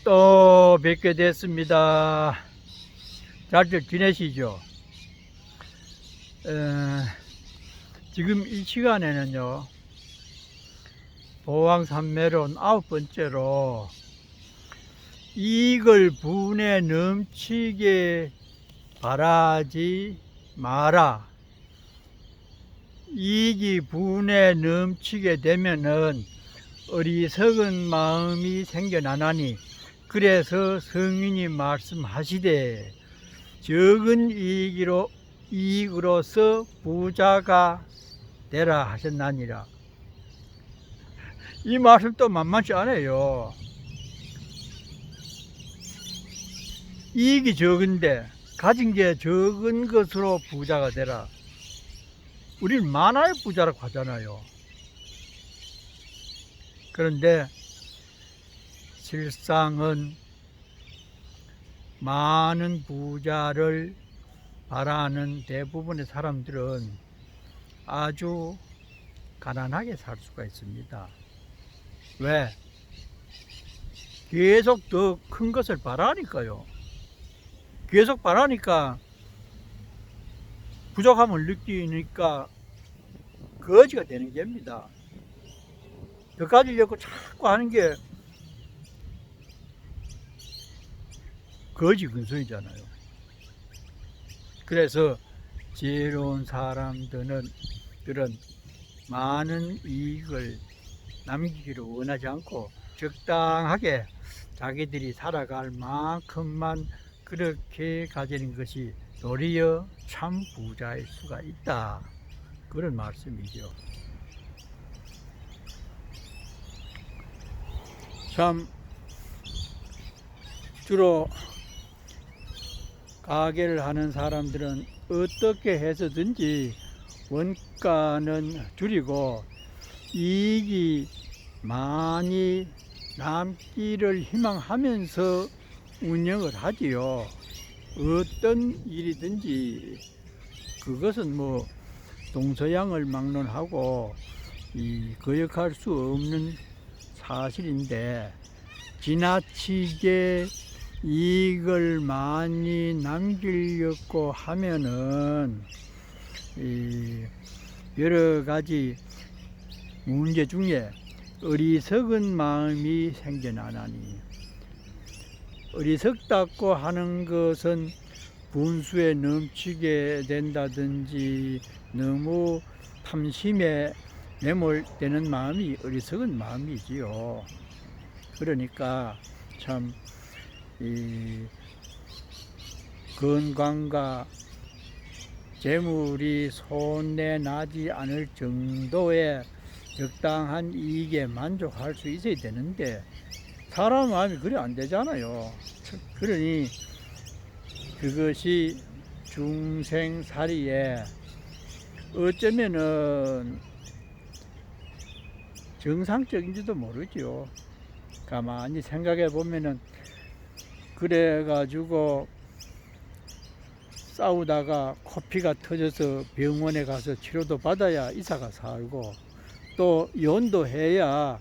또 뵙게 됐습니다. 잘들 지내시죠? 지금 이 시간에는요, 보왕산매론 9번째로 이익을 분에 넘치게 바라지 마라. 이익이 분에 넘치게 되면은 어리석은 마음이 생겨나나니, 그래서 성인이 말씀하시되 적은 이익으로서 부자가 되라 하셨나니라. 이 말씀도 만만치 않아요. 이익이 적은데 가진 게 적은 것으로 부자가 되라. 우리는 만화의 부자라고 하잖아요. 그런데 실상은 많은 부자를 바라는 대부분의 사람들은 아주 가난하게 살 수가 있습니다. 왜? 계속 더 큰 것을 바라니까요. 계속 바라니까 부족함을 느끼니까 거지가 되는 겁니다. 더 가지려고 자꾸 하는 게 거지 근성이잖아요. 그래서 지혜로운 사람들은 많은 이익을 남기기를 원하지 않고 적당하게 자기들이 살아갈 만큼만 그렇게 가지는 것이 도리어 참 부자일 수가 있다, 그런 말씀이죠. 참 주로 가게를 하는 사람들은 어떻게 해서든지 원가는 줄이고 이익이 많이 남기를 희망하면서 운영을 하지요. 어떤 일이든지 그것은 뭐 동서양을 막론하고 거역할 수 없는 사실인데, 지나치게 이익을 많이 남기려고 하면은 여러 가지 문제 중에 어리석은 마음이 생겨나나니, 어리석다고 하는 것은 분수에 넘치게 된다든지 너무 탐심에 매몰되는 마음이 어리석은 마음이지요. 그러니까 참 건강과 재물이 손에 나지 않을 정도의 적당한 이익에 만족할 수 있어야 되는데 사람 마음이 그래 안 되잖아요. 그러니 그것이 중생살이에 어쩌면은 정상적인지도 모르죠. 가만히 생각해 보면은 그래가지고 싸우다가 코피가 터져서 병원에 가서 치료도 받아야 의사가 살고, 또 이혼도 해야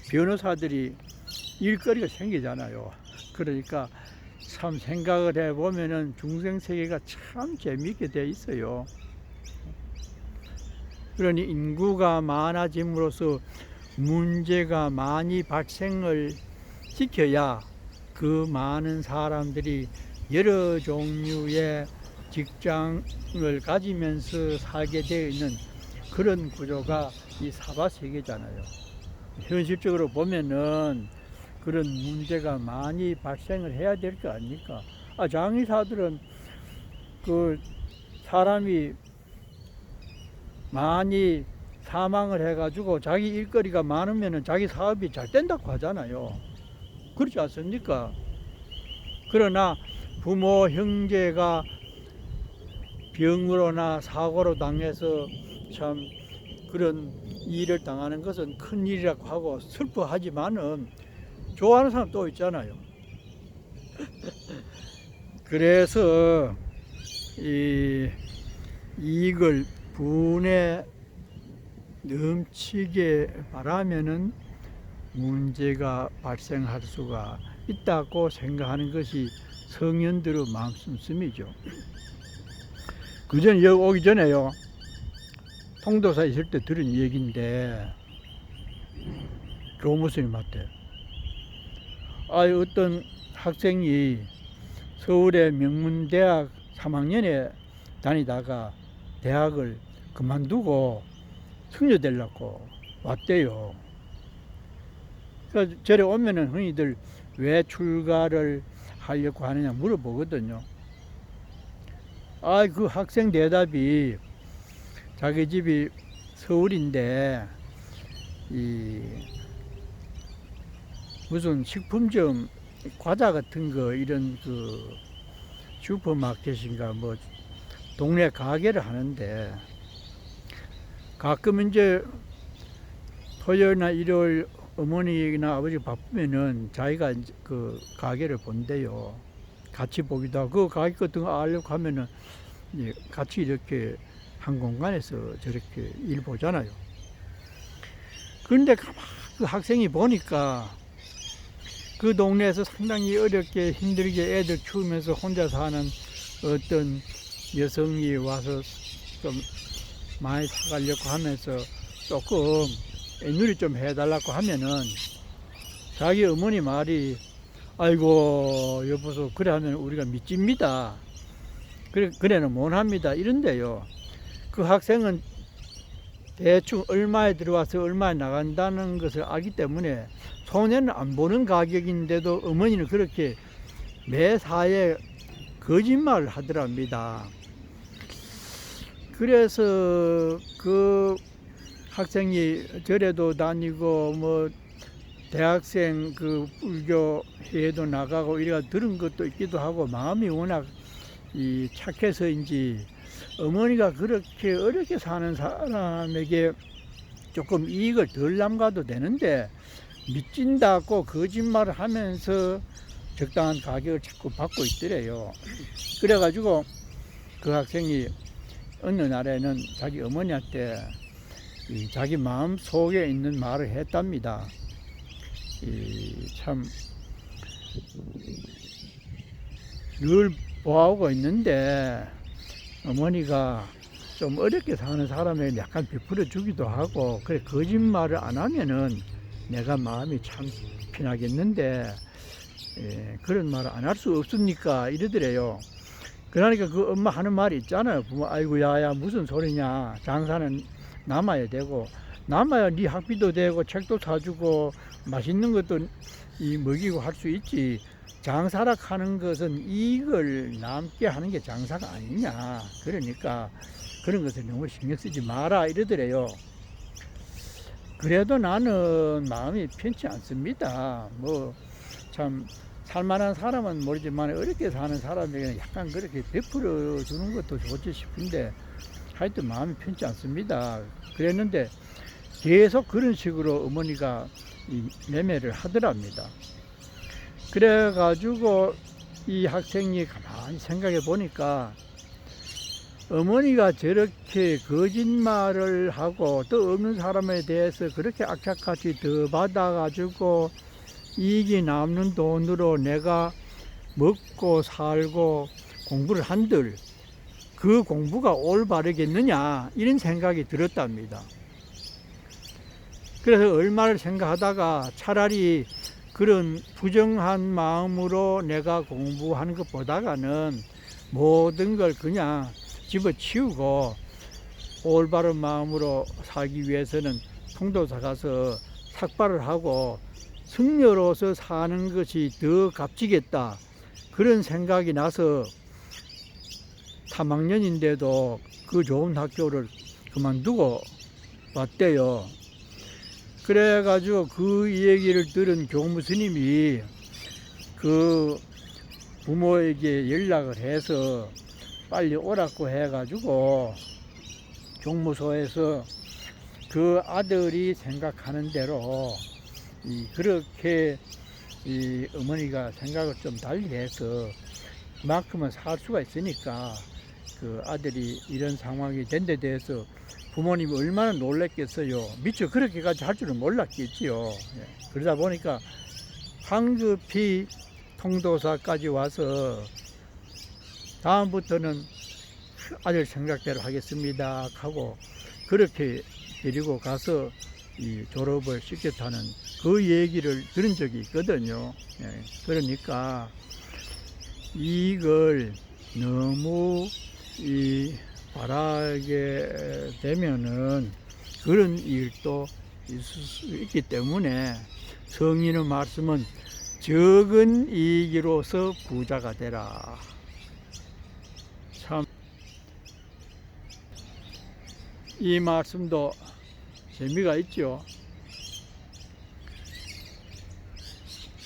변호사들이 일거리가 생기잖아요. 그러니까 참 생각을 해보면은 중생세계가 참 재미있게 돼 있어요. 그러니 인구가 많아짐으로써 문제가 많이 발생을 시켜야 그 많은 사람들이 여러 종류의 직장을 가지면서 살게 되어 있는 그런 구조가 이 사바세계잖아요. 현실적으로 보면은 그런 문제가 많이 발생을 해야 될 거 아닙니까? 장의사들은 그 사람이 많이 사망을 해가지고 자기 일거리가 많으면은 자기 사업이 잘 된다고 하잖아요. 그렇지 않습니까? 그러나 부모, 형제가 병으로나 사고로 당해서 참 그런 일을 당하는 것은 큰 일이라고 하고 슬퍼하지만은 좋아하는 사람 또 있잖아요. 그래서 이익을 분에 넘치게 바라면은 문제가 발생할 수가 있다고 생각하는 것이 성현들의 마음씀이죠. 그전에 여기 오기 전에요, 통도사에 있을 때 들은 얘기인데, 교무스님한테 어떤 학생이 서울의 명문대학 3학년에 다니다가 대학을 그만두고 승려되려고 왔대요. 그래서 저래 오면은 흔히들 왜 출가를 하려고 하느냐 물어보거든요. 그 학생 대답이 자기 집이 서울인데 무슨 식품점 과자 같은 거 이런 그 슈퍼마켓인가 뭐 동네 가게를 하는데, 가끔 이제 토요일이나 일요일 어머니나 아버지 바쁘면은 자기가 이제 그 가게를 본대요. 같이 보기도 하고, 그 가게 같은 거 알려고 하면은 이제 같이 이렇게 한 공간에서 저렇게 일 보잖아요. 그런데 가만 그 학생이 보니까 그 동네에서 상당히 어렵게 힘들게 애들 키우면서 혼자 사는 어떤 여성이 와서 좀 많이 사가려고 하면서 조금 애누리 좀 해달라고 하면은 자기 어머니 말이 아이고 여보소 그래 하면 우리가 믿집니다. 그래는 못합니다. 이런데요. 그 학생은 대충 얼마에 들어와서 얼마에 나간다는 것을 알기 때문에 손해는 안 보는 가격인데도 어머니는 그렇게 매사에 거짓말을 하더랍니다. 그래서 그 학생이 절에도 다니고 뭐 대학생 그 불교 회에도 나가고 이래가 들은 것도 있기도 하고, 마음이 워낙 착해서인지 어머니가 그렇게 어렵게 사는 사람에게 조금 이익을 덜 남가도 되는데 믿진다고 거짓말을 하면서 적당한 가격을 자꾸 받고 있더래요. 그래가지고 그 학생이 어느 날에는 자기 어머니한테 자기 마음 속에 있는 말을 했답니다. 참 늘 보아오고 있는데 어머니가 좀 어렵게 사는 사람에게 약간 베풀어 주기도 하고, 그래 거짓말을 안 하면은 내가 마음이 참 편하겠는데 그런 말을 안 할 수 없습니까 이러더래요. 그러니까 그 엄마 하는 말이 있잖아요. 부모 아이고 야야 무슨 소리냐, 장사는 남아야 되고, 남아야 네 학비도 되고 책도 사주고 맛있는 것도 먹이고 할 수 있지, 장사라 하는 것은 이익을 남게 하는 게 장사가 아니냐, 그러니까 그런 것을 너무 신경 쓰지 마라 이러더래요. 그래도 나는 마음이 편치 않습니다. 뭐 참 살만한 사람은 모르지만 어렵게 사는 사람에게는 약간 그렇게 베풀어 주는 것도 좋지 싶은데 하여튼 마음이 편치 않습니다. 그랬는데 계속 그런 식으로 어머니가 매매를 하더랍니다. 그래가지고 이 학생이 가만히 생각해 보니까 어머니가 저렇게 거짓말을 하고 또 없는 사람에 대해서 그렇게 악착같이 더 받아가지고 이익이 남는 돈으로 내가 먹고 살고 공부를 한들 그 공부가 올바르겠느냐 이런 생각이 들었답니다. 그래서 얼마를 생각하다가 차라리 그런 부정한 마음으로 내가 공부하는 것보다는 모든 걸 그냥 집어치우고 올바른 마음으로 살기 위해서는 통도사 가서 삭발을 하고 승려로서 사는 것이 더 값지겠다, 그런 생각이 나서 3학년인데도 그 좋은 학교를 그만두고 왔대요. 그래가지고 그 얘기를 들은 교무스님이 그 부모에게 연락을 해서 빨리 오라고 해가지고 종무소에서 그 아들이 생각하는 대로 그렇게 어머니가 생각을 좀 달리 해서 그만큼은 살 수가 있으니까 그 아들이 이런 상황이 된 데 대해서 부모님이 얼마나 놀랬겠어요. 미처 그렇게까지 할 줄은 몰랐겠지요. 예. 그러다 보니까 황급히 통도사까지 와서 다음부터는 아들 생각대로 하겠습니다 하고 그렇게 데리고 가서 이 졸업을 시켰다는 그 얘기를 들은 적이 있거든요. 예. 그러니까 이걸 너무 바라게 되면은 그런 일도 있을 수 있기 때문에 성인의 말씀은 적은 이익으로서 부자가 되라. 참, 이 말씀도 재미가 있죠.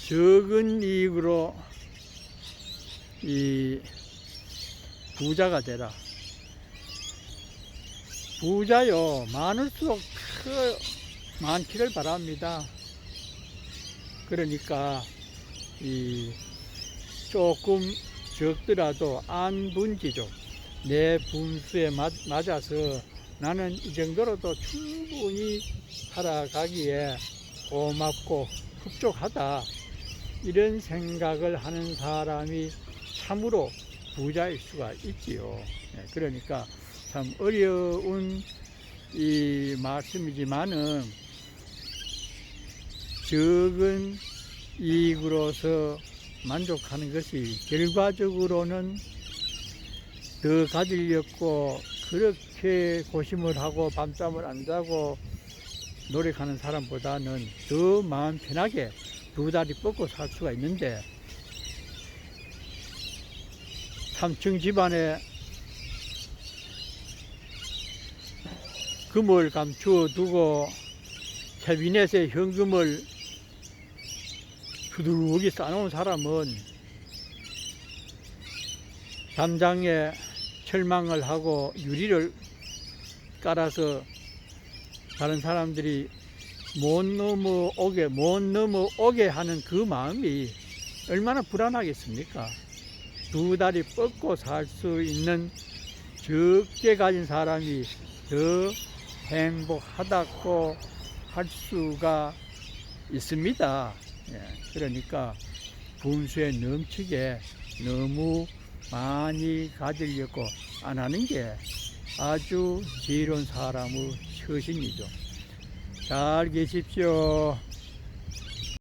적은 이익으로 이 부자가 되라. 부자요, 많을수록 많기를 바랍니다. 그러니까 이 조금 적더라도 안분지족, 내 분수에 맞아서 나는 이 정도로도 충분히 살아가기에 고맙고 흡족하다, 이런 생각을 하는 사람이 참으로 부자일 수가 있지요. 그러니까 참 어려운 이 말씀이지만은 적은 이익으로서 만족하는 것이 결과적으로는 더 가지려고 그렇게 고심을 하고 밤잠을 안 자고 노력하는 사람보다는 더 마음 편하게 두 다리 뻗고 살 수가 있는데, 3층 집안에 금을 감추어 두고 캐비넷에 현금을 두둑이 쌓아놓은 사람은 담장에 철망을 하고 유리를 깔아서 다른 사람들이 못 넘어오게 하는 그 마음이 얼마나 불안하겠습니까? 두 다리 뻗고 살 수 있는 적게 가진 사람이 더 행복하다고 할 수가 있습니다. 그러니까 분수에 넘치게 너무 많이 가지려고 안 하는 게 아주 지혜로운 사람의 처신이죠. 잘 계십시오.